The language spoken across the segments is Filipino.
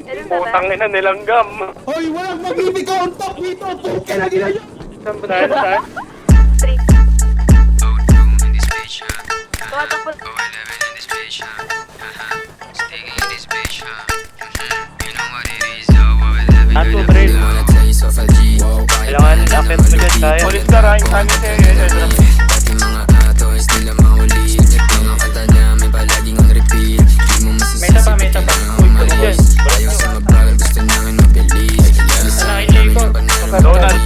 Putang ina nilanggam. Hoy, walang mag-ibig ka on top dito. Puke na gina yun. Saan ba tayo? Saan? 3. Tumatakbo. Ato, Bril. Kailangan akit mo dyan tayo. Polis ka, rahing kami sa'yo. May isa pa, may isa pa. Uy, dyan. Donald.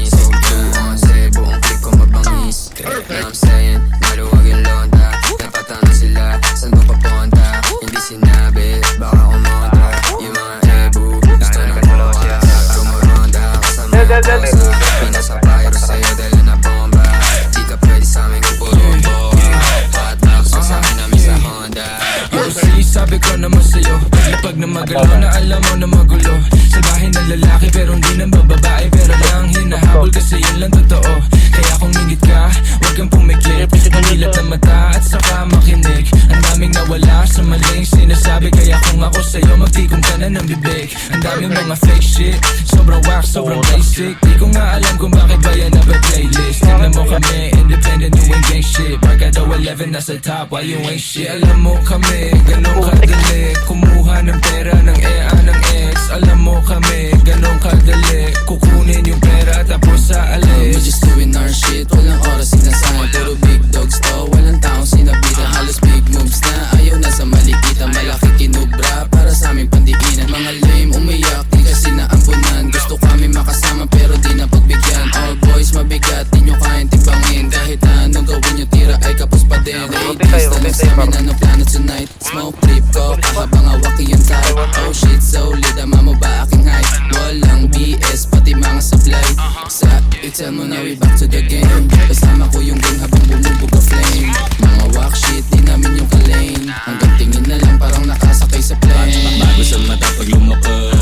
Sabi ko naman sa'yo, lapag na magalaw na alam mo na magulo. Sabahin na lalaki pero hindi na bababae, pero lang hinahabol kasi yun lang totoo. Kaya kung ingit ka, huwag kang pumikit. Mangilat ang mata at saka makinig. Ang daming nawala sa maling sinasabi, kaya kung ako sa'yo magtikom ka na ng bibig. Ang daming mga fake shit, sobrang wax, sobrang basic. Di ko nga alam kung bakit ba yan playlist. Tignan mo kami, independent doing gang shit. Barkada 11 nasa top, why you ain't shit. Alam mo kami, ganun kadali kumuha ng pera ng EA ng ex. Alam mo kami, ganun kadali kukunin yung pera tapos sa alis. We're just doing our shit, walang oras sinasahan. Puro big dogs to, walang taong sinabitan. Halos big moves na, ayaw na sa malikitan. Malaki kinubra, para sa aming pandiinan. Mga lame, umiyak, di kasi naampunan. Gusto kami makasama pero di na pagbigyan. All boys mabigat, di nyo kayang timbangin. Kahit na anong gawin nyo, tira ay kapos pa din. Ladies, tanong sa amin ano plano tonight. Smoke trip ko, kahabang awaki yung type. Oh shit, solid, ama mo ba aking height? Walang BS, pati mga supply. Sa tell mo na we back to the game. Kasama ko yung gang habang bumubog ka flame. Mga walk shit, di namin yung kalane. Hanggang tingin na lang parang nakasakay sa plane. Bago sa mata pag lumakad,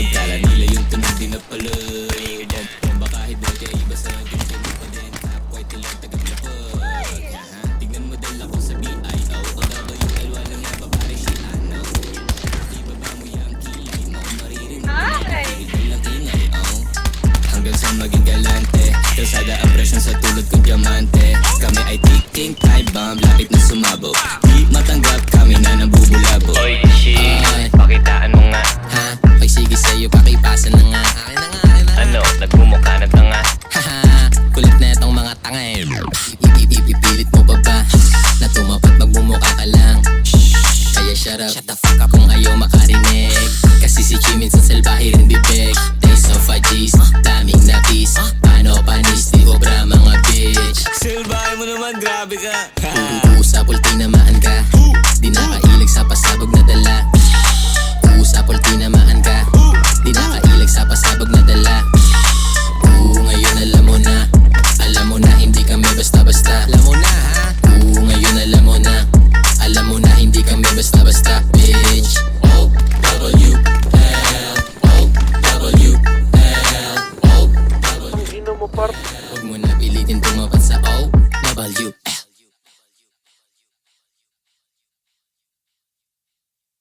kala nila yung tunog di napalad. Kung baka hidol kaya iba sa akin, hindi pa din. Kapway tilang tagaglakad. Tignan mo dala ko sa BIO. Pagkaba yung kalwa lang yan, babari si Ano. Ibaba mo yung kilig mo, maririnig mo lang ingay, oh. Hanggang sa maging galante, kalsada ang presyon sa tulad kong diamante. Kami ay ticking time bomb, lapit na sumabog. Di matanggap, kami na nabubulabo. Oy, shit. Pakitaan mo nga.